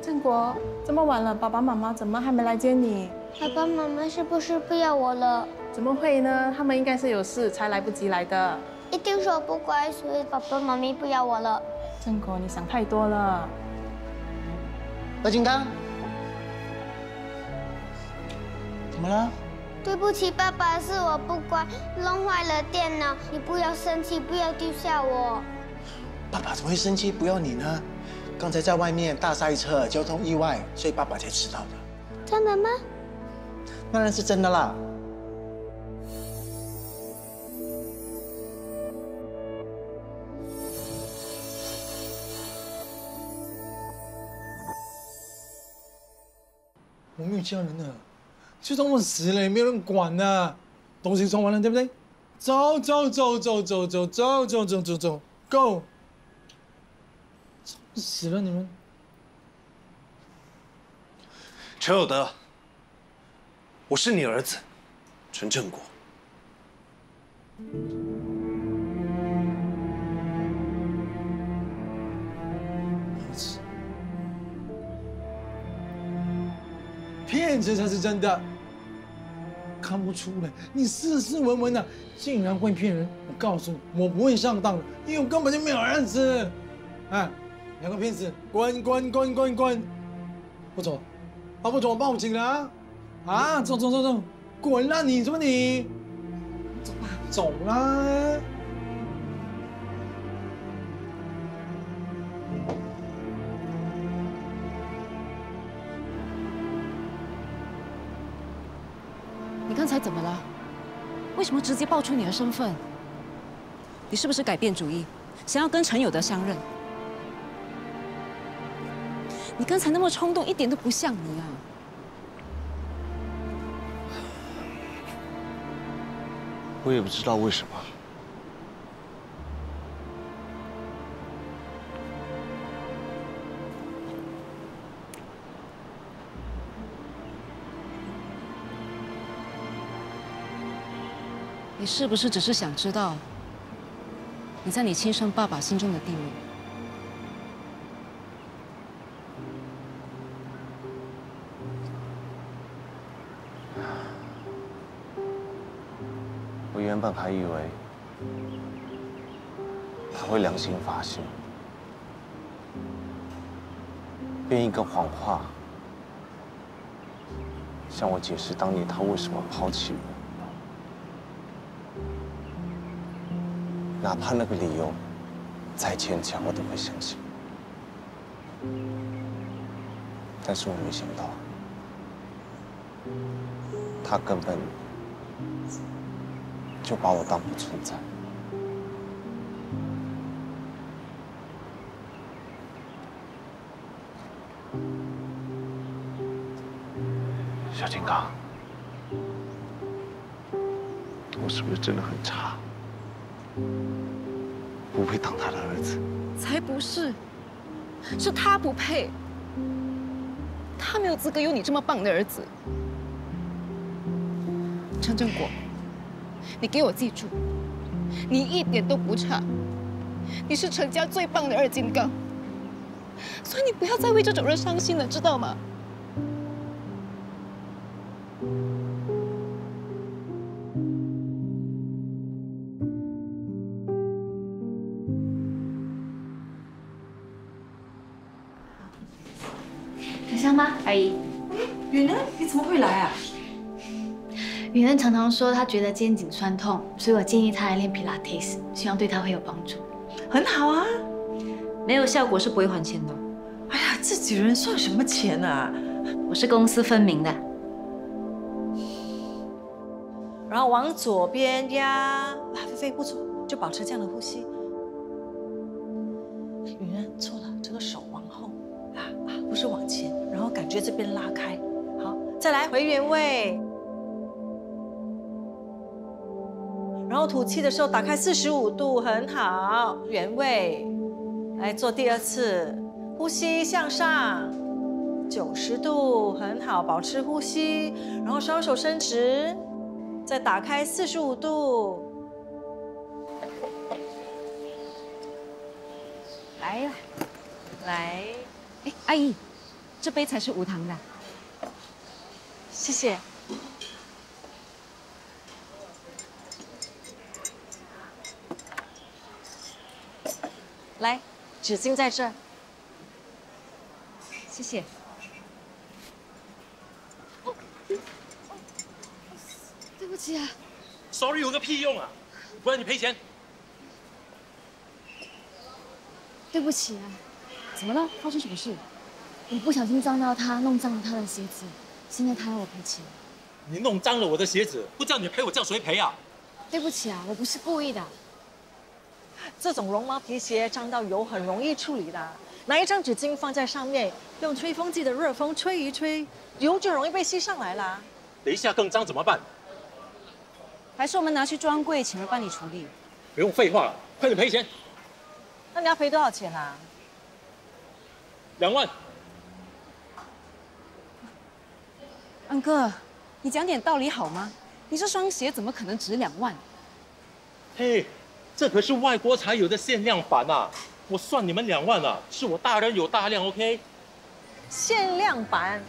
正国，这么晚了，爸爸妈妈怎么还没来接你？爸爸妈妈是不是不要我了？怎么会呢？他们应该是有事才来不及来的。一定是我不乖，所以爸爸妈咪不要我了。正国，你想太多了。何金刚，怎么了？对不起，爸爸，是我不乖，弄坏了电脑。你不要生气，不要丢下我。爸爸怎么会生气？不要你呢？刚才在外面大塞车，交通意外，所以爸爸才迟到的。真的吗？当然是真的啦。我没有家人了，就当我死了也没有人管呢。东西送完了，对不对？走走走走走走走走走走走 ，Go！ 死了你们！陈有德，我是你儿子，陈正国。儿子，骗子才是真的。看不出来，你斯斯文文的，竟然会骗人！我告诉你，我不会上当的，因为我根本就没有儿子。哎，两个骗子，滚滚滚滚滚！不走，不走我报警了啊！啊，走走走走，滚啦你！怎么你？走吧，走啦！你刚才怎么了？为什么直接爆出你的身份？你是不是改变主意，想要跟陈有德相认？你刚才那么冲动，一点都不像你啊！我也不知道为什么。你是不是只是想知道你在你亲生爸爸心中的地位？我原本还以为他会良心发现，编一个谎话，向我解释当年他为什么抛弃我。哪怕那个理由再牵强，我都会相信。但是我没想到，他根本就把我当不存在。小金刚，我是不是真的很差？不配当他的儿子，才不是，是他不配，他没有资格有你这么棒的儿子。陈正国，你给我记住，你一点都不差，你是陈家最棒的二金刚，所以你不要再为这种人伤心了，知道吗？香吗，阿姨？允恩，你怎么会来啊？允恩常常说她觉得肩颈酸痛，所以我建议她来练皮拉提斯，希望对她会有帮助。很好啊，没有效果是不会还钱的。哎呀，自己人算什么钱啊？我是公私分明的。然后往左边压，菲菲不错，就保持这样的呼吸。允恩错了，这个手往后，不是往前，然后感觉这边拉开，好，再来回原位。然后吐气的时候打开45度，很好，原位。来做第二次，呼吸向上，90度，很好，保持呼吸，然后双手伸直，再打开45度。来，哎，阿姨，这杯才是无糖的。谢谢。来，纸巾在这儿。谢谢。对不起啊。Sorry 有个屁用啊！不然你赔钱。对不起啊。怎么了？发生什么事？我不小心撞到他，弄脏了他的鞋子，现在他要我赔钱。你弄脏了我的鞋子，不叫你赔，我叫谁赔啊？对不起啊，我不是故意的。这种绒毛皮鞋沾到油很容易处理的，拿一张纸巾放在上面，用吹风机的热风吹一吹，油就容易被吸上来了。等一下更脏怎么办？还是我们拿去专柜，请人帮你处理。不用废话了，快点赔钱。那你要赔多少钱啊2万。安哥，你讲点道理好吗？你这双鞋怎么可能值2万？嘿，这可是外国才有的限量版啊！我算你们2万啊，是我大人有大量 ，OK？ 限量版，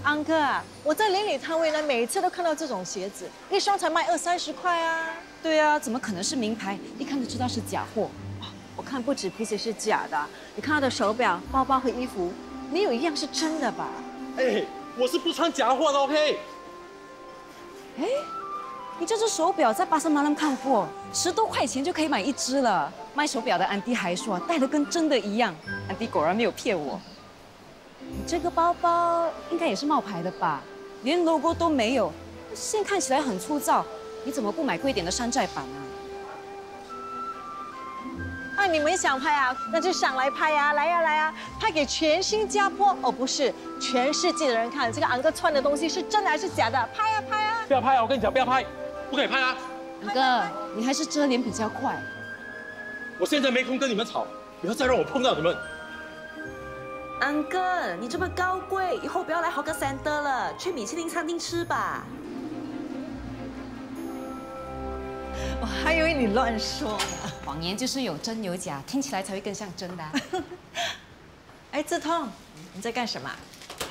安哥啊，我在邻里摊位呢，每一次都看到这种鞋子，一双才卖20-30块啊。对啊，怎么可能是名牌？一看就知道是假货。我看不止皮鞋是假的，你看他的手表、包包和衣服，没有一样是真的吧？哎，我是不穿假货的 ，OK？ 哎，你这只手表在巴塞马兰看过，10多块钱就可以买1只了。卖手表的安迪还说戴得跟真的一样，安迪果然没有骗我。你这个包包应该也是冒牌的吧？连 logo 都没有，线看起来很粗糙，你怎么不买贵一点的山寨版啊？啊，你们想拍啊，那就上来拍呀，来呀来呀，拍给全新加坡，哦不是，全世界的人看，这个安哥穿的东西是真的还是假的？拍呀拍呀！不要拍啊！我跟你讲，不要拍，不可以拍啊！安哥，你还是遮脸比较快。我现在没空跟你们吵，不要再让我碰到你们。安哥，你这么高贵，以后不要来豪格Center了，去米其林餐厅吃吧。我还以为你乱说呢。谎言就是有真有假，听起来才会更像真的。哎，志通，你在干什么？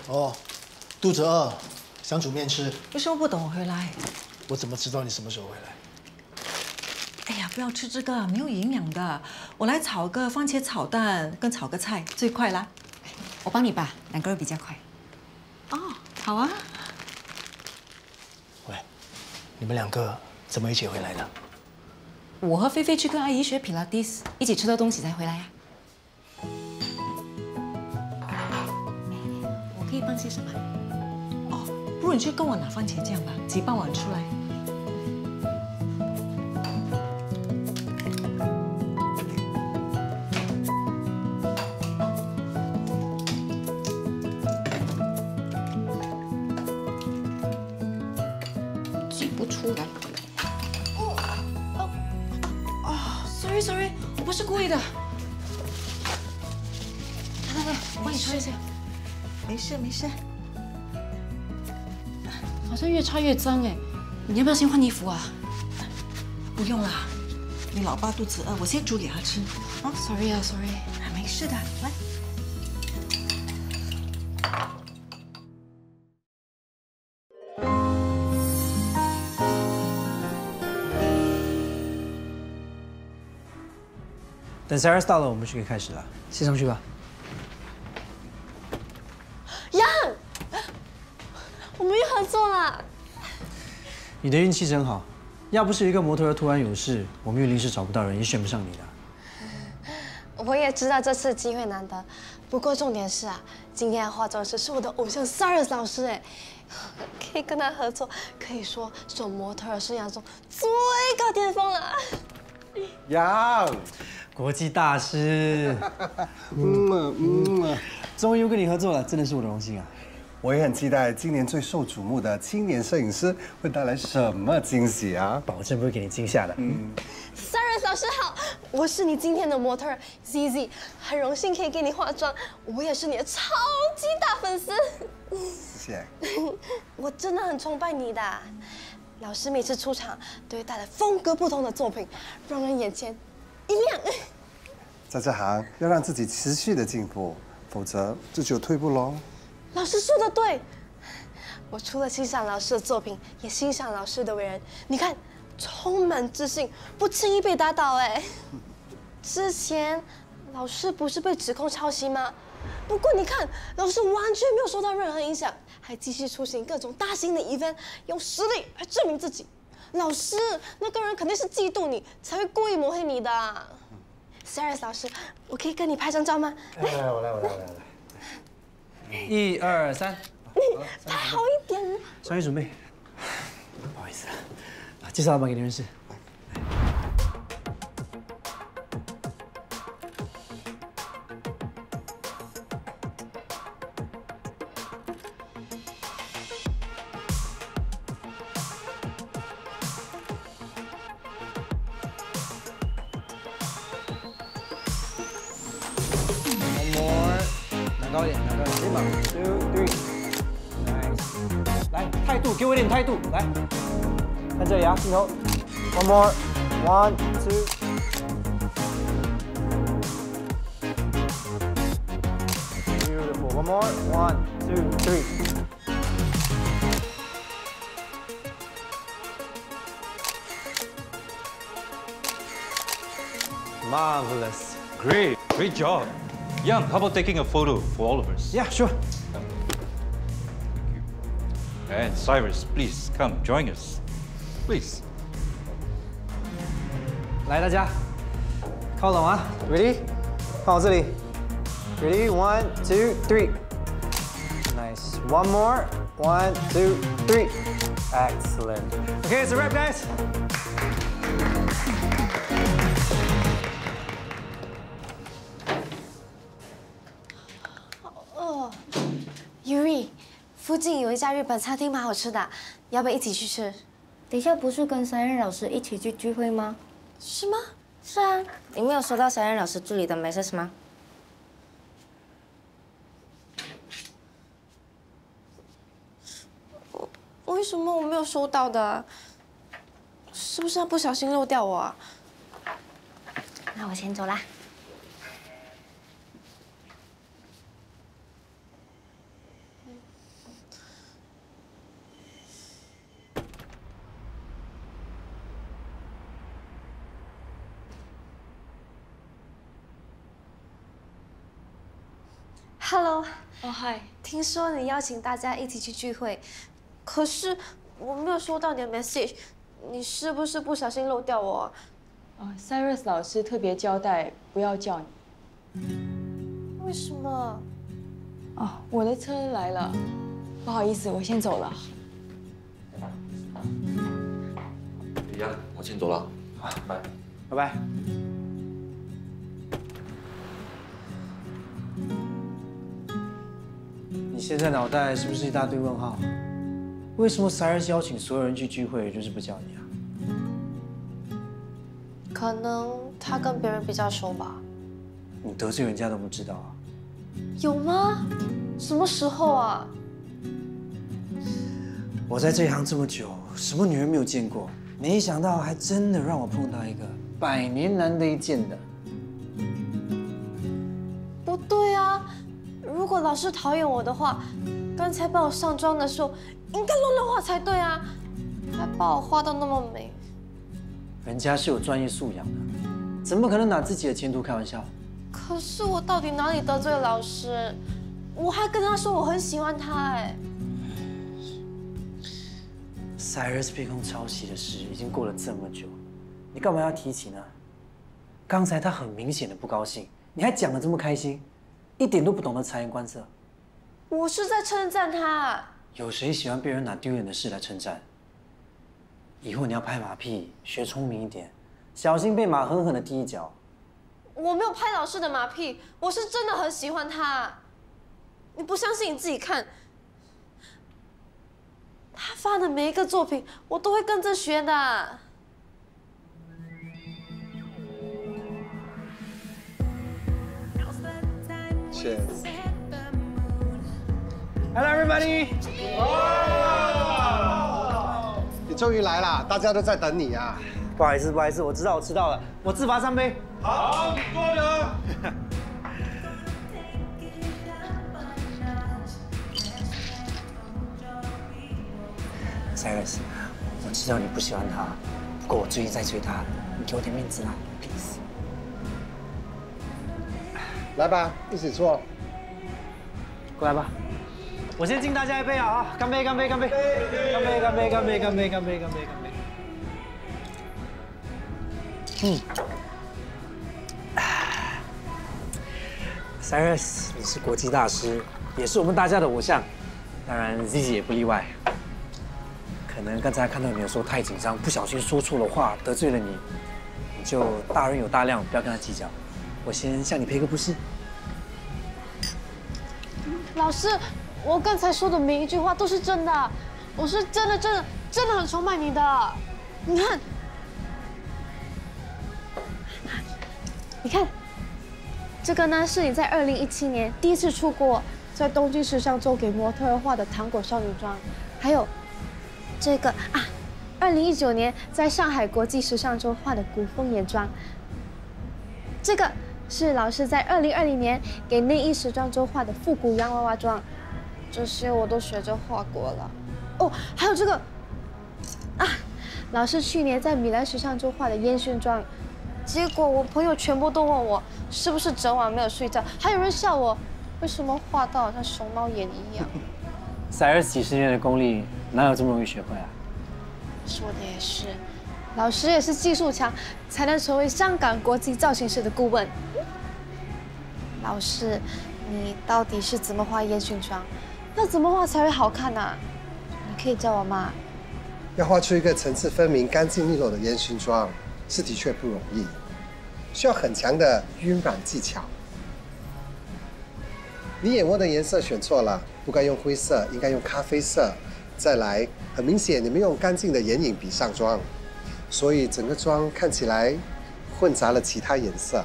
哦，肚子饿，想煮面吃。为什么不等我回来？我怎么知道你什么时候回来？哎呀，不要吃这个，没有营养的。我来炒个番茄炒蛋，跟炒个菜最快啦。我帮你吧，2个人比较快。哦，好啊。喂，你们2个怎么一起回来的？我和菲菲去跟阿姨学皮拉提斯，一起吃到东西才回来呀。我可以帮些什么？哦，不如你去跟我拿番茄酱吧，挤半碗出来。挤不出来。Sorry， 我不是故意的。来，我帮你擦一下。没事没事。好像越擦越脏哎，你要不要先换衣服啊？不用啦，你老爸肚子饿，我先煮给他吃。啊 ，Sorry 啊 ，Sorry。没事的，来。等 Sarah 到了，我们就可以开始了。先上去吧。杨，我们又合作了。你的运气真好，要不是一个模特儿突然有事，我们又临时找不到人，也选不上你的。我也知道这次机会难得，不过重点是啊，今天的化妆师是我的偶像 Sarah 老师哎，可以跟他合作，可以说是我模特儿生涯中最高巅峰了。杨，国际大师，终于又跟你合作了，真的是我的荣幸啊！我也很期待今年最受瞩目的青年摄影师会带来什么惊喜啊！保证不会给你惊吓的。Sarah 老师好，我是你今天的模特 ZZ， 很荣幸可以给你化妆，我也是你的超级大粉丝。谢谢。我真的很崇拜你的，老师每次出场都会带来风格不同的作品，让人眼前一亮。在这行要让自己持续的进步，否则这就有退步喽。老师说的对，我除了欣赏老师的作品，也欣赏老师的为人。你看，充满自信，不轻易被打倒。哎，之前老师不是被指控抄袭吗？不过你看，老师完全没有受到任何影响，还继续出席各种大型的event，用实力来证明自己。老师，那个人肯定是嫉妒你，才会故意抹黑你的。Cyrus 老师，我可以跟你拍张照吗？来，我来。1、2、3，拍好一点。专业准备。不好意思啊，介绍老板给你认识。高一点，肩膀 ，2、3， nice， 来，态度，给我一点态度，来，看这里啊，镜头 ，one more， 1、2， beautiful， one more， 1、2、3。Marvelous. Great job. Young, how about taking a photo for all of us? Yeah, sure. And Cyrus, please come join us. Please. 来，大家靠拢啊 ！Ready？ 看我这里。Ready? 1、2、3. Nice. One more. 1、2、3. Excellent. Okay, it's a wrap, guys. Yuri， 附近有一家日本餐厅蛮好吃的，要不要一起去吃？等一下不是跟3人老师一起去聚会吗？是吗？是啊，你没有收到3人老师助理的 message 吗？为什么我没有收到的？是不是他不小心漏掉我啊？那我先走啦。Hello， 嗨，听说你邀请大家一起去聚会，可是我没有收到你的 message， 你是不是不小心漏掉我？Cyrus 老师特别交代不要叫你。为什么？哦，我的车来了，不好意思，我先走了。Young， 我先走了，拜拜。你现在脑袋是不是一大堆问号？为什么Cyrus邀请所有人去聚会，就是不叫你啊？可能他跟别人比较熟吧。你得罪人家都不知道啊？有吗？什么时候啊？我在这一行这么久，什么女人没有见过？没想到还真的让我碰到一个100年难得一见的。不对啊！如果老师讨厌我的话，刚才帮我上妆的时候应该乱画才对啊，还把我画到那么美。人家是有专业素养的，怎么可能拿自己的前途开玩笑？可是我到底哪里得罪了老师？我还跟他说我很喜欢他哎。Cyrus 被控抄袭的事已经过了这么久，你干嘛要提起呢？刚才他很明显的不高兴，你还讲得这么开心，一点都不懂得察言观色。我是在称赞他。有谁喜欢被人拿丢脸的事来称赞？以后你要拍马屁，学聪明一点，小心被马狠狠的踢一脚。我没有拍老师的马屁，我是真的很喜欢他。你不相信你自己看，他发的每一个作品，我都会跟着学的。Cheers. Hello, everybody. 你终于来啦，大家都在等你啊。不好意思，我知道我迟到了，我自罚3杯。好，你坐着。，Cyrus，我知道你不喜欢他，不过我最近在追他，你给我点面子啦 ，please。来吧，一起做。过来吧。我先敬大家一杯啊！干杯！干杯！干杯！干杯！干杯！干杯！干杯！干杯！干杯！Cyrus， 你是国际大师，也是我们大家的偶像，当然 Zizi 也不例外。可能刚才看到你的时候太紧张，不小心说错了话，得罪了你，你就大人有大量，不要跟他计较。我先向你赔个不是。老师，我刚才说的每一句话都是真的，我是真的很崇拜你的。你看，这个呢是你在2017年第一次出国，在东京时尚周给模特儿画的糖果少女装，还有这个啊，2019年在上海国际时尚周画的古风眼妆，这个是老师在2020年给内衣时装周画的复古洋娃娃装，这些我都学着画过了。哦，还有这个啊，老师去年在米兰时尚周画的烟熏妆。结果我朋友全部都问我是不是整晚没有睡觉，还有人笑我为什么画到像熊猫眼一样。Cyrus几十年的功力，哪有这么容易学会啊？说的也是，老师也是技术强，才能成为香港国际造型师的顾问。老师，你到底是怎么画烟熏妆？要怎么画才会好看呢？你可以教我吗？要画出一个层次分明、干净利落的烟熏妆，是的确不容易，需要很强的晕染技巧。你眼窝的颜色选错了，不该用灰色，应该用咖啡色。再来，很明显你没用干净的眼影笔上妆，所以整个妆看起来混杂了其他颜色。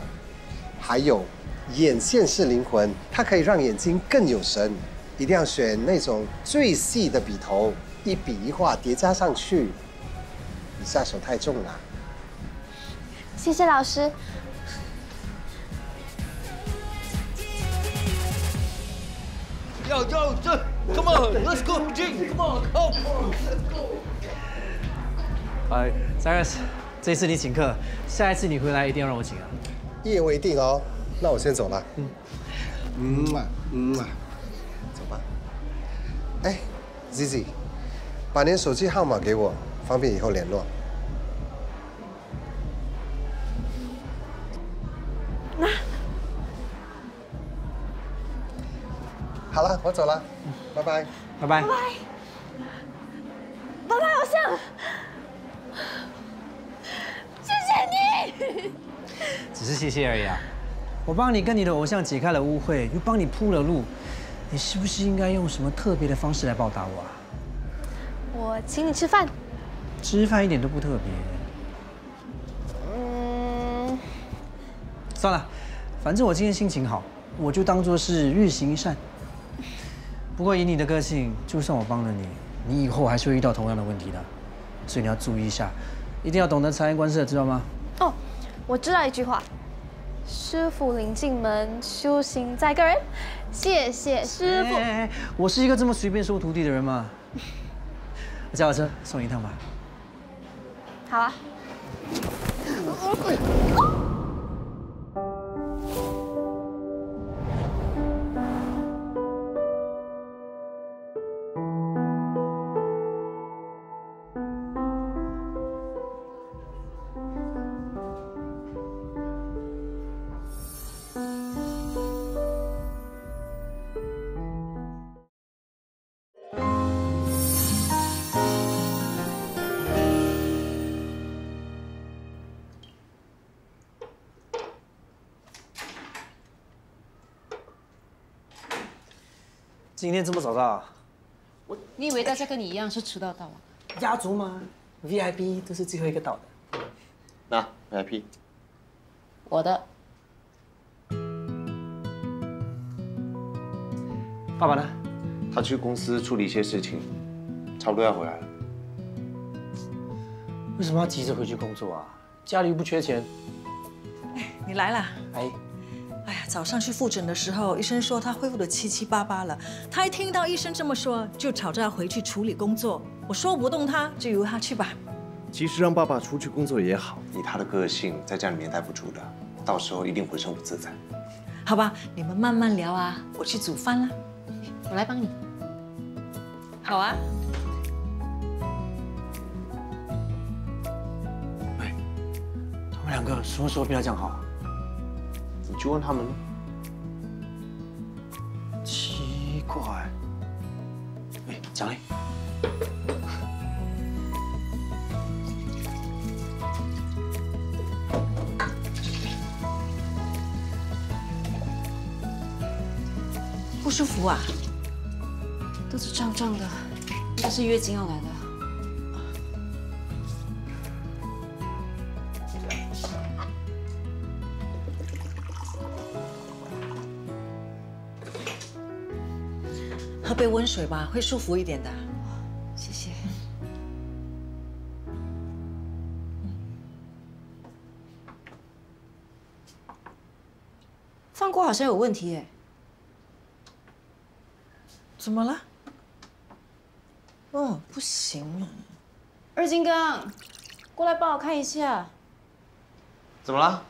还有，眼线是灵魂，它可以让眼睛更有神，一定要选那种最细的笔头，一笔一画叠加上去，你下手太重了。谢谢老师。要这 ，Come on，Let's go， Jing， Come on，Let's go。Cyrus， 这次你请客，下一次你回来一定要让我请啊。一言为定哦。那我先走了。走吧。哎 ，Zizi， 把你的手机号码给我，方便以后联络。好了，我走了，拜拜，拜拜，拜拜，拜拜，偶像，谢谢你。只是谢谢而已啊！我帮你跟你的偶像解开了误会，又帮你铺了路，你是不是应该用什么特别的方式来报答我啊？我请你吃饭。吃饭一点都不特别。算了，反正我今天心情好，我就当做是日行一善。不过以你的个性，就算我帮了你，你以后还是会遇到同样的问题的，所以你要注意一下，一定要懂得察言观色，知道吗？哦，我知道一句话：师傅领进门，修行在个人。谢谢师傅。我是一个这么随便收徒弟的人吗？叫我车送你一趟吧。好啊。今天这么早到？你以为大家跟你一样是迟到啊？压轴吗 ？VIP 都是最后一个到的。那 VIP， 我的。爸爸呢？他去公司处理一些事情，差不多要回来了。为什么要急着回去工作啊？家里又不缺钱。你来了。哎，哎呀，早上去复诊的时候，医生说他恢复得七七八八了。他一听到医生这么说，就吵着要回去处理工作。我说不动他，就由他去吧。其实让爸爸出去工作也好，以他的个性，在家里面待不住的，到时候一定浑身不自在。好吧，你们慢慢聊啊，我去煮饭啦。我来帮你。好啊。他们两个什么时候变得这样好？你去问他们咯。奇怪。哎，奖励。不舒服啊？肚子胀胀的，应该是月经要来了。喝杯温水吧，会舒服一点的。谢谢。饭锅好像有问题耶。怎么了？哦，不行啊！二金刚，过来帮我看一下。怎么了？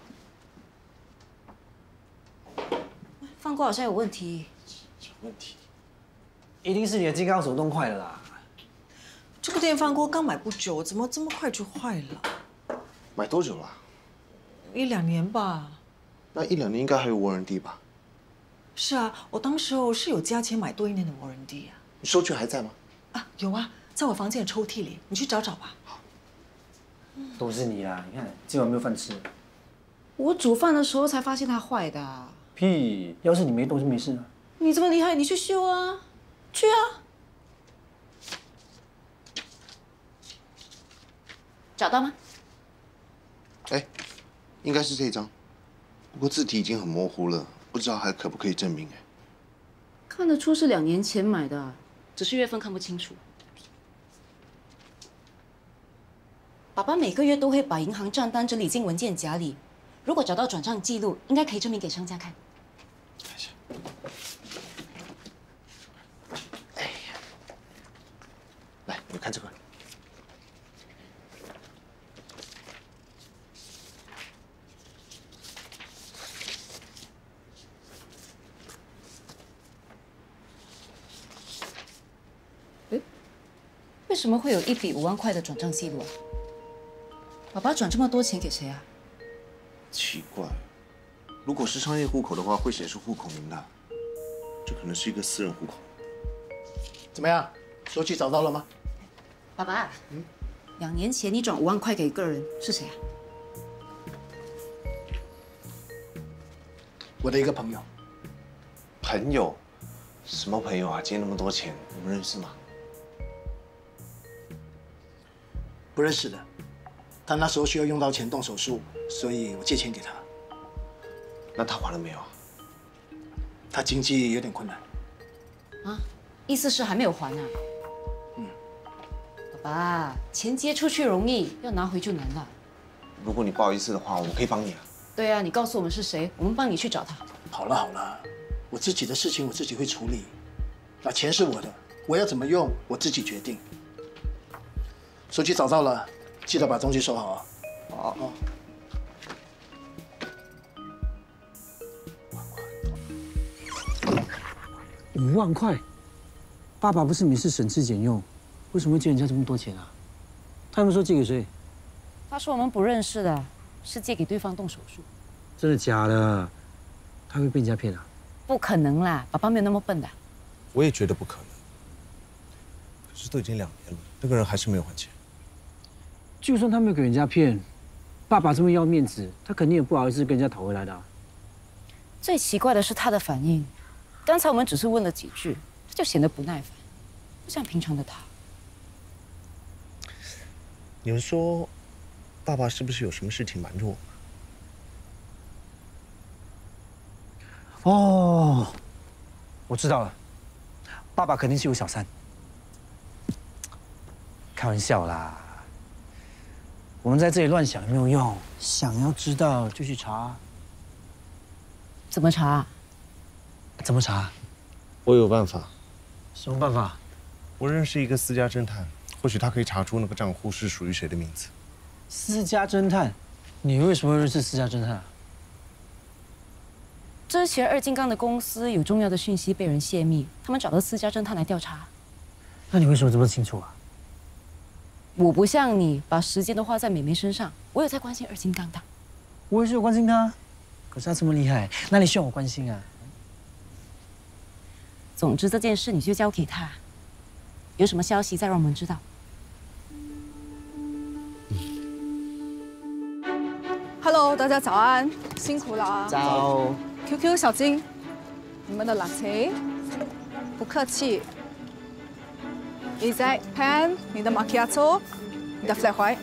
饭锅好像有问题。有问题？一定是你的金刚手弄坏了啦！这个电饭锅刚买不久，怎么这么快就坏了？买多久了？1、2年吧。那1、2年应该还有warranty吧？是啊，我当时候是有加钱买多1年的warranty啊。你收据还在吗？啊，有啊，在我房间的抽屉里，你去找找吧。好。都是你啦！你看今晚没有饭吃。我煮饭的时候才发现它坏的。屁！要是你没动就没事啊。你这么厉害，你去修啊！去啊！找到吗？哎，应该是这张，不过字体已经很模糊了，不知道还可不可以证明哎。看得出是2年前买的，只是月份看不清楚。爸爸每个月都会把银行账单整理进文件夹里，如果找到转账记录，应该可以证明给商家看。看一下。哎呀，来，你看这个。为什么会有一笔5万块的转账记录啊？爸爸转这么多钱给谁啊？奇怪，如果是商业户口的话，会显示户口名的，这可能是一个私人户口。怎么样，手机找到了吗？爸爸，2年前你转5万块给个人是谁啊？我的一个朋友。朋友？什么朋友啊？借那么多钱，我们认识吗？不认识的，他那时候需要用到钱动手术，所以我借钱给他。那他还了没有啊？他经济有点困难。啊，意思是还没有还啊？爸爸，钱借出去容易，要拿回就难了。如果你不好意思的话，我可以帮你啊。对啊，你告诉我们是谁，我们帮你去找他。好了好了，我自己的事情我自己会处理。那钱是我的，我要怎么用我自己决定。手机找到了，记得把东西收好啊。好。5万块，爸爸不是每次省吃俭用，为什么会借人家这么多钱啊？他们说借给谁？他说我们不认识的，是借给对方动手术。真的假的？他会被人家骗啊？不可能啦，爸爸没有那么笨的。我也觉得不可能。可是都已经2年了，那个人还是没有还钱。就算他没有给人家骗，爸爸这么要面子，他肯定也不好意思跟人家讨回来的啊。最奇怪的是他的反应，刚才我们只是问了几句，他就显得不耐烦，不像平常的他。你们说，爸爸是不是有什么事情瞒着我？哦，我知道了，爸爸肯定是有小三。开玩笑啦，我们在这里乱想也没有用，想要知道就去查。怎么查？怎么查？我有办法。什么办法？我认识一个私家侦探，或许他可以查出那个账户是属于谁的名字。私家侦探？你为什么会认识私家侦探？之前二金刚的公司有重要的讯息被人泄密，他们找到私家侦探来调查。那你为什么这么清楚啊？我不像你把时间都花在美眉身上，我有在关心二金刚的。我也是有关心他，可是他这么厉害，哪里需要我关心啊？总之这件事你就交给他，有什么消息再让我们知道。Hello， 大家早安，辛苦了啊！早。QQ 小金，你们的 latte， 不客气。Isaac Pan， 你的 macchiato， 你的 flat white，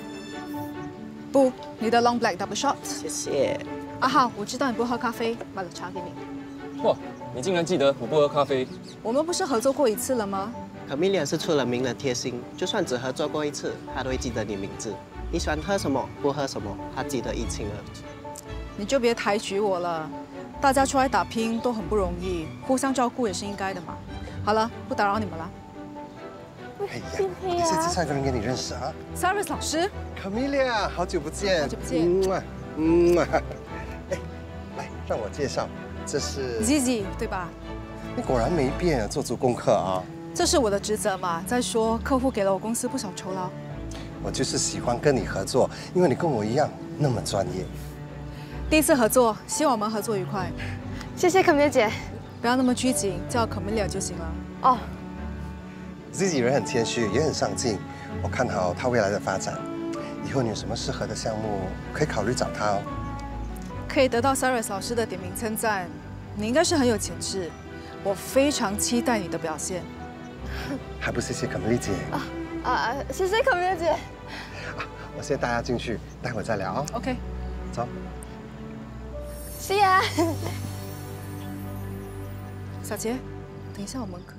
不，你的 long black double shot。谢谢。阿浩，我知道你不喝咖啡，买了茶给你。哇，你竟然记得我不喝咖啡？我们不是合作过一次了吗？Camellia 是出了名的贴心，就算只合作过一次，她都会记得你名字。你喜欢喝什么，不喝什么，她记得一清二楚。你就别抬举我了，大家出来打拼都很不容易，互相照顾也是应该的嘛。好了，不打扰你们了。哎呀，你是介绍一个人给你认识啊 ？Cyrus 老师 ，Camellia， 好久不见。好久不见。哎，来，让我介绍，这是 Zizi 对吧？你果然没变，做足功课啊。这是我的职责嘛。再说，客户给了我公司不少酬劳。我就是喜欢跟你合作，因为你跟我一样那么专业。第一次合作，希望我们合作愉快。谢谢Camellia姐，不要那么拘谨，叫Camellia就行了。哦。Zizi 人很谦虚，也很上进，我看好他未来的发展。以后你有什么适合的项目，可以考虑找他哦。可以得到 Cyrus 老师的点名称赞，你应该是很有潜质。我非常期待你的表现。还不谢谢Camellia姐。谢谢Camellia姐。我先带她进去，待会再聊啊。OK。走。See ya。小杰，等一下我们可以。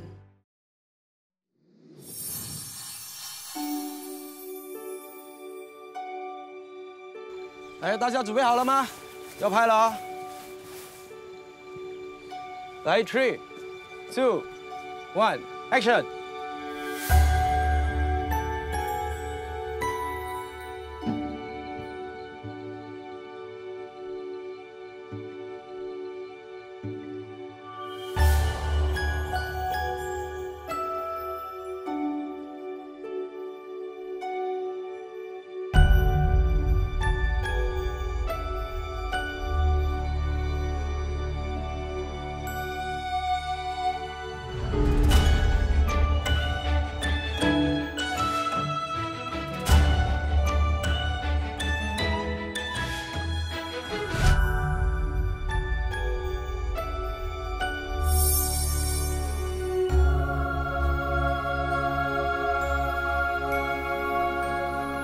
哎，大家准备好了吗？要拍了啊！来 ，3、2、1 ，Action！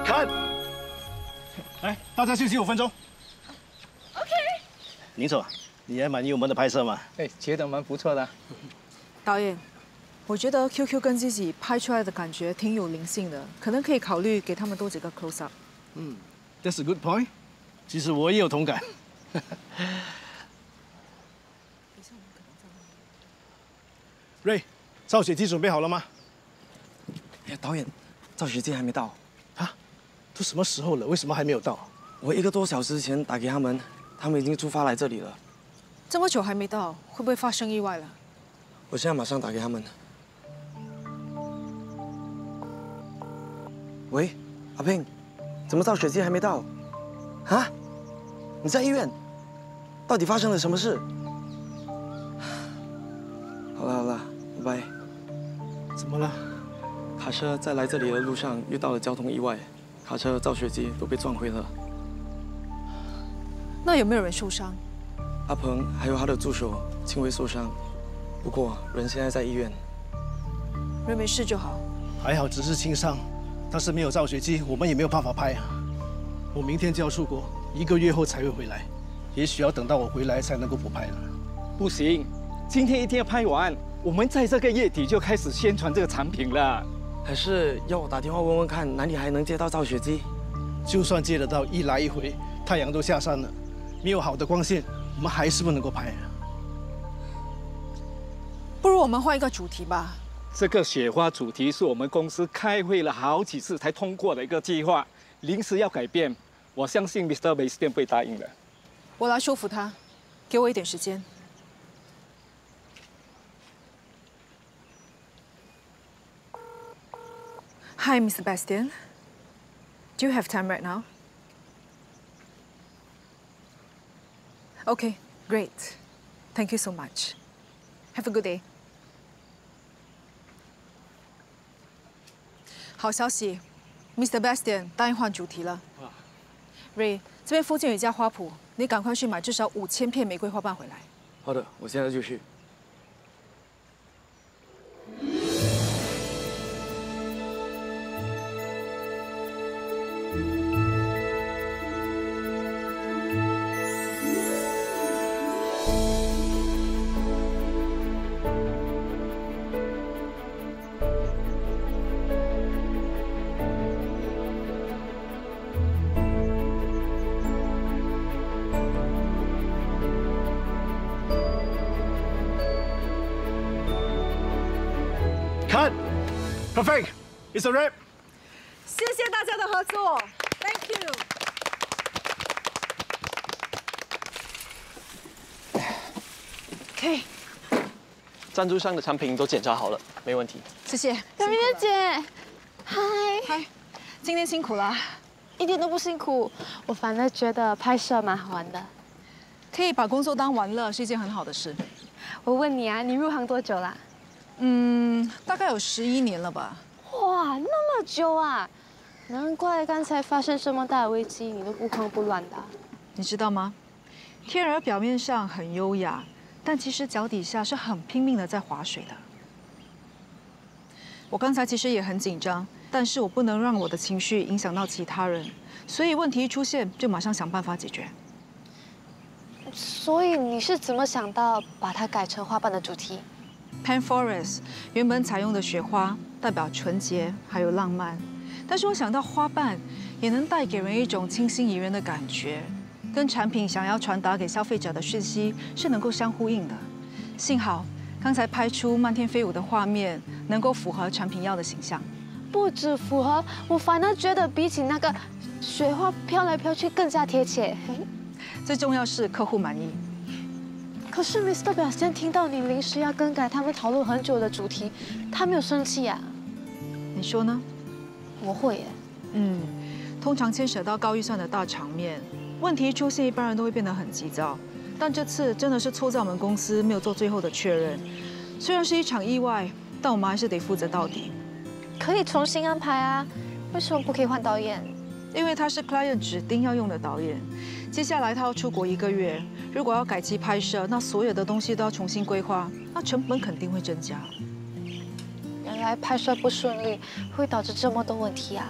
看，来，大家休息5分钟。OK。宁总，你还满意我们的拍摄吗？哎，觉得蛮不错的。导演，我觉得 QQ 跟 Zizi 拍出来的感觉挺有灵性的，可能可以考虑给他们多几个 close up。That's a good point。其实我也有同感。瑞，赵雪姬准备好了吗？哎，导演，赵雪姬还没到。啊？都什么时候了，为什么还没有到？我1个多小时前打给他们，他们已经出发来这里了。这么久还没到，会不会发生意外了？我现在马上打给他们。喂，阿平，怎么赵雪姬还没到？啊？你在医院？到底发生了什么事？好了好了，拜拜。怎么了？卡车在来这里的路上遇到了交通意外，卡车、赵雪姬都被撞毁了。那有没有人受伤？阿鹏还有他的助手轻微受伤，不过人现在在医院。人没事就好。还好只是轻伤，但是没有赵雪姬，我们也没有办法拍啊。我明天就要出国，1个月后才会回来，也许要等到我回来才能够补拍了。不行，今天一定要拍完，我们在这个月底就开始宣传这个产品了。还是要我打电话问问看，哪里还能接到赵雪姬？就算接得到，一来一回，太阳都下山了，没有好的光线，我们还是不能够拍啊。不如我们换一个主题吧。这个雪花主题是我们公司开会了好几次才通过的一个计划，临时要改变，我相信 Mr. Bastian 不会答应的。我来说服他，给我一点时间。Hi, Mr. Bastian. Do you have time right now? Okay, great. Thank you so much. Have a good day. 好消息 ，Mr. Bastian 答应换主题了。Ray， 这边附近有一家花圃，你赶快去买至少5000片玫瑰花瓣回来。好的，我现在就去。 Cut! Perfect! It's a wrap! 谢谢大家的合作 ，Thank you。OK， 赞助商的产品都检查好了，没问题。谢谢。小明姐，嗨，今天辛苦了。一点都不辛苦，我反而觉得拍摄蛮好玩的。可以把工作当玩乐是一件很好的事。我问你啊，你入行多久啦？大概有11年了吧。哇，那么久啊！难怪刚才发生这么大的危机，你都不慌不乱的。你知道吗？天儿表面上很优雅，但其实脚底下是很拼命的在划水的。我刚才其实也很紧张，但是我不能让我的情绪影响到其他人，所以问题一出现就马上想办法解决。所以你是怎么想到把它改成花瓣的主题？ Pan Forest 原本采用的雪花代表纯洁还有浪漫，但是我想到花瓣也能带给人一种清新宜人的感觉，跟产品想要传达给消费者的讯息是能够相呼应的。幸好刚才拍出漫天飞舞的画面，能够符合产品要的形象。不止符合，我反而觉得比起那个雪花飘来飘去更加贴切。最重要是客户满意。 可是 Mr. Bastian 听到你临时要更改他们讨论很久的主题，他没有生气呀？你说呢？我会耶。通常牵扯到高预算的大场面，问题一出现，一般人都会变得很急躁。但这次真的是错在我们公司没有做最后的确认。虽然是一场意外，但我们还是得负责到底。可以重新安排啊，为什么不可以换导演？因为他是 client 指定要用的导演。 接下来他要出国1个月，如果要改期拍摄，那所有的东西都要重新规划，那成本肯定会增加。原来拍摄不顺利会导致这么多问题啊！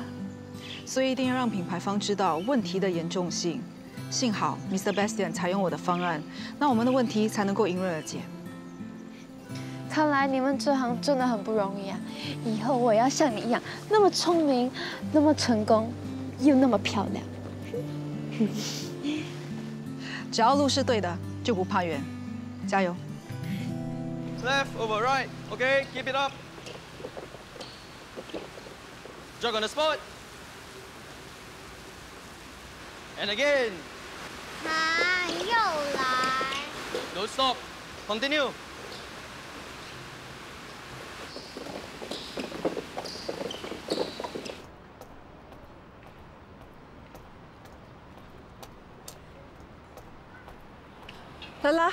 所以一定要让品牌方知道问题的严重性。幸好 Mr. Bastian 采用我的方案，那我们的问题才能够迎刃而解。看来你们这行真的很不容易啊！以后我也要像你一样，那么聪明，那么成功，又那么漂亮。只要路是对的，就不怕远。加油 Left over right. Okay, keep it up. Jog on the spot. And again. 又来。 Don't stop. Continue. 拉拉，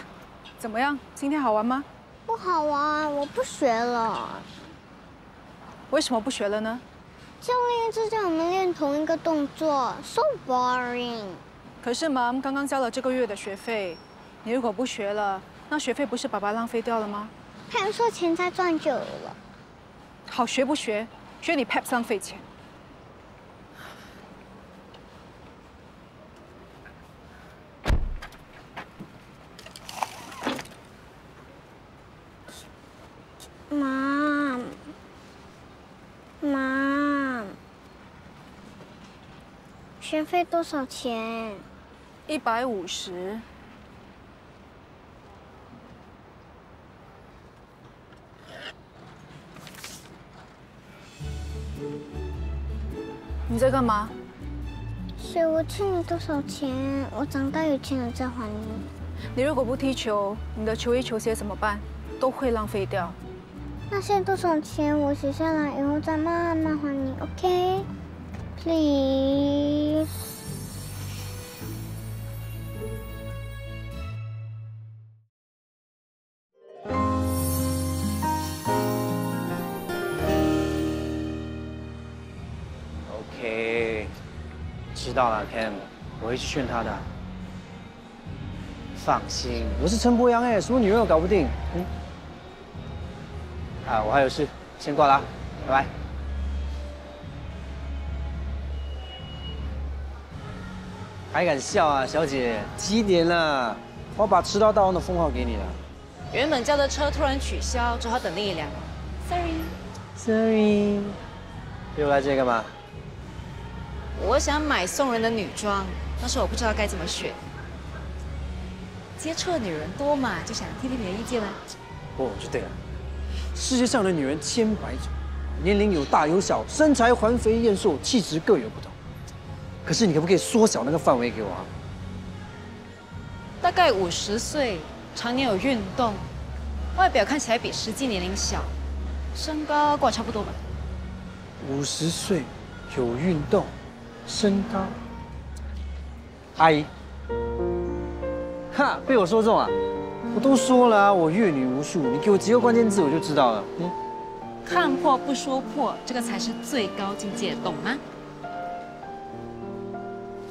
怎么样？今天好玩吗？不好玩，我不学了。为什么不学了呢？教练一直叫我们练同一个动作 ，so boring。可是Mom刚刚交了这个月的学费，你如果不学了，那学费不是白白浪费掉了吗？他们说钱再赚久了。好，学不学？学你 Pep 浪费钱。 妈，学费多少钱？150。你在干嘛？水，我欠你多少钱？我长大有钱了再还你。你如果不踢球，你的球衣球鞋怎么办？都会浪费掉。那些多少钱我写下来，以后再慢慢还你 ，OK？Please。OK， 知道了 ，Cam， 我会去劝他的。放心，我是陈柏阳哎，什么女人我搞不定。啊，我还有事，先挂了啊，拜拜。还敢笑啊，小姐？几点了？我把迟到大王的封号给你了。原本叫的车突然取消，只好等另一辆。Sorry。又来这干嘛？我想买送人的女装，但是我不知道该怎么选。接触的女人多嘛，就想听听你的意见啦。哦，就对了。世界上的女人千百种，年龄有大有小，身材环肥燕瘦，气质各有不同。可是你可不可以缩小那个范围给我啊？大概50岁，常年有运动，外表看起来比实际年龄小，身高跟我差不多吧。50岁，有运动，身高。阿姨，哈，被我说中啊！我都说了啊，我阅女无数，你给我几个关键字我就知道了。看破不说破，这个才是最高境界，懂吗？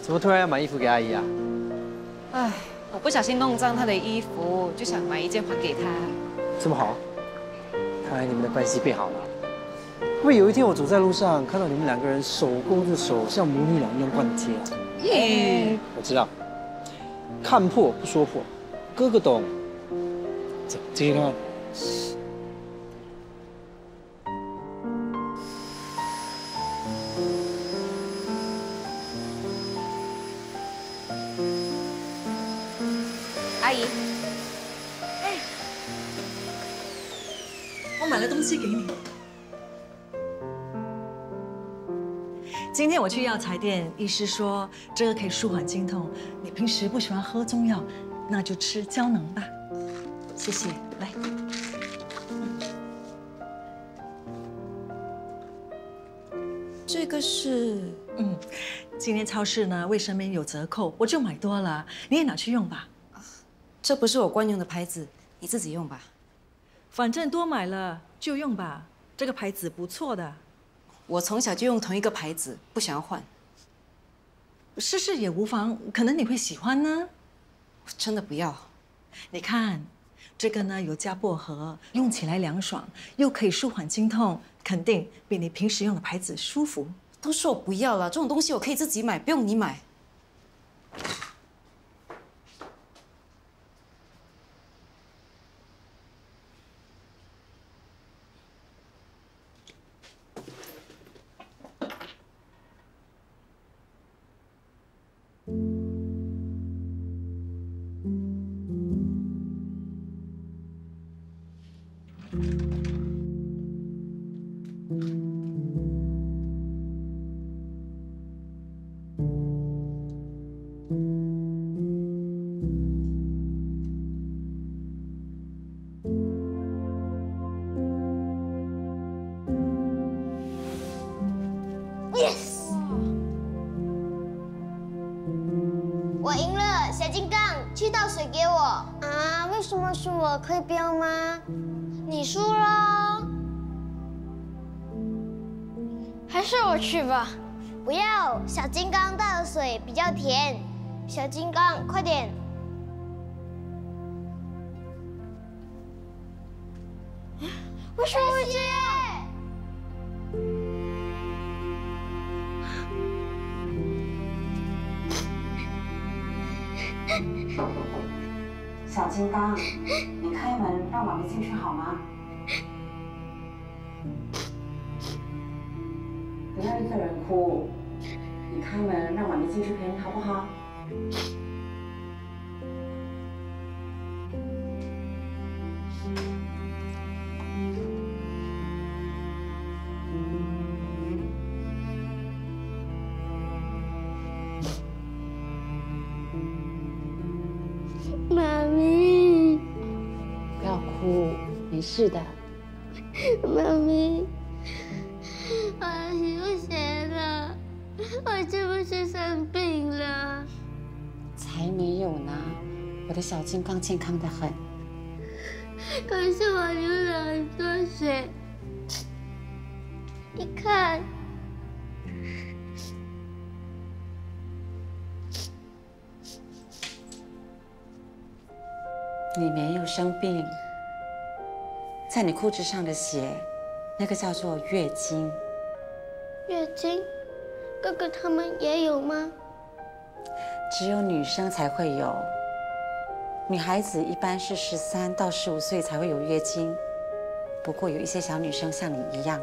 怎么突然要买衣服给阿姨啊？唉，我不小心弄脏她的衣服，就想买一件还给她。这么好，看来你们的关系变好了。会不会有一天我走在路上，看到你们2个人手勾着手，像母女俩一样逛街啊？我知道，看破不说破，哥哥懂。走，继续看。阿姨，我买了东西给你。今天我去药材店，医师说这个可以舒缓经痛。你平时不喜欢喝中药，那就吃胶囊吧。谢谢，来。这个是……今天超市呢卫生棉有折扣，我就买多了，你也拿去用吧。这不是我惯用的牌子，你自己用吧。反正多买了就用吧，这个牌子不错的。我从小就用同一个牌子，不想要换。试试也无妨，可能你会喜欢呢。我真的不要。你看，这个呢有加薄荷，用起来凉爽，又可以舒缓经痛，肯定比你平时用的牌子舒服。都说我不要了，这种东西我可以自己买，不用你买。Yes！ 我赢了，小金刚，去倒水给我。啊？为什么是我？可以不要吗？你输了。还是我去吧。不要，小金刚倒的水比较甜。小金刚，快点。为什么会这样？小金刚，你开门让妈咪进去好吗？不要一个人哭，你开门让妈咪进去陪你好不好？没事的。妈咪，我流血了，我是不是生病了？才没有呢，我的小金刚健康得很。可是我流了很多水，你看。你没有生病，在你裤子上的血，那个叫做月经。月经，哥哥他们也有吗？只有女生才会有，女孩子一般是13到15岁才会有月经。不过有一些小女生像你一样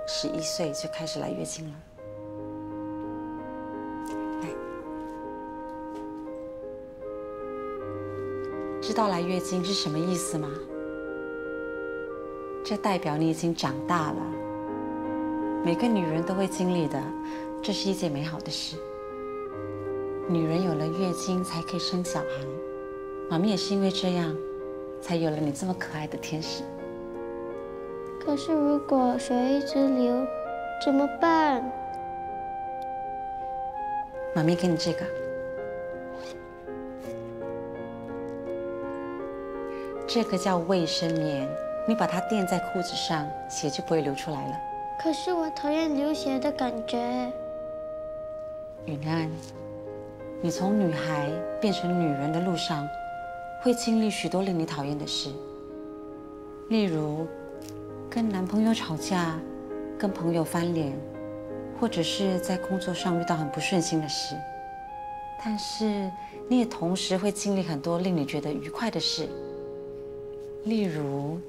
，11岁就开始来月经了。知道来月经是什么意思吗？这代表你已经长大了。每个女人都会经历的，这是一件美好的事。女人有了月经才可以生小孩，妈咪也是因为这样，才有了你这么可爱的天使。可是如果血一直流，怎么办？妈咪给你这个。这个叫卫生棉，你把它垫在裤子上，血就不会流出来了。可是我讨厌流血的感觉。允安，你从女孩变成女人的路上，会经历许多令你讨厌的事，例如跟男朋友吵架，跟朋友翻脸，或者是在工作上遇到很不顺心的事。但是你也同时会经历很多令你觉得愉快的事。例如，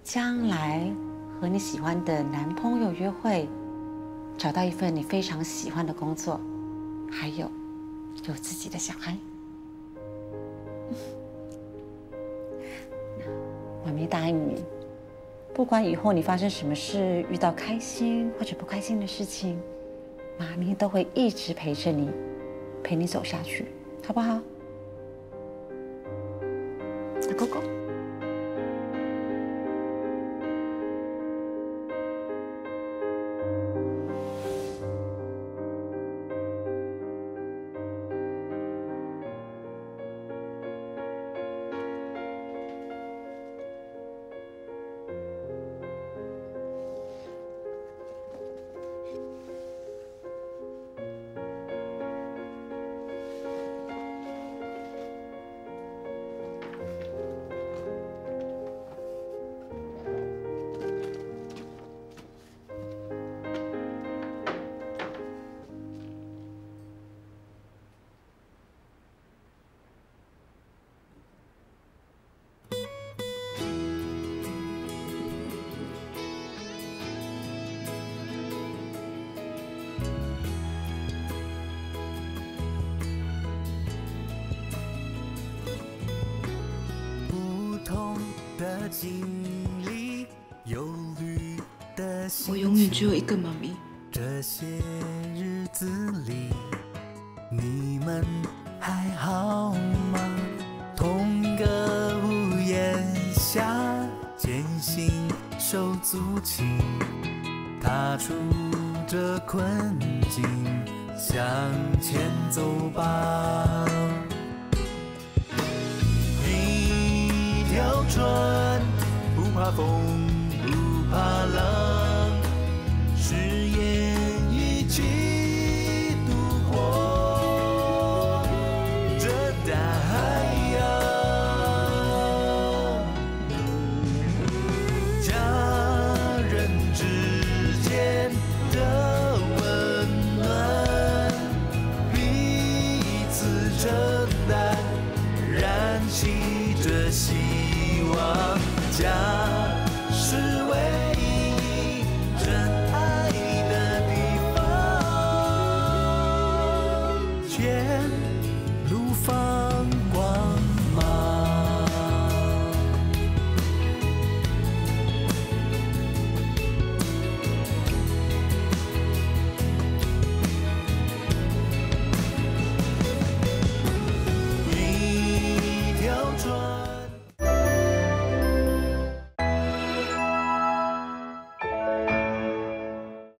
将来和你喜欢的男朋友约会，找到一份你非常喜欢的工作，还有自己的小孩。妈咪答应你，不管以后你发生什么事，遇到开心或者不开心的事情，妈咪都会一直陪着你，陪你走下去，好不好？那狗狗。我永远只有一个妈咪。这些日子里，你们还好吗？同一个屋檐下，渐行手足情，踏出这困境，向前走吧。一条船，不怕风，不怕浪，誓言一起度过这大海洋。家人之间的温暖，彼此承担，燃起这希望。家是唯一真爱的地方，全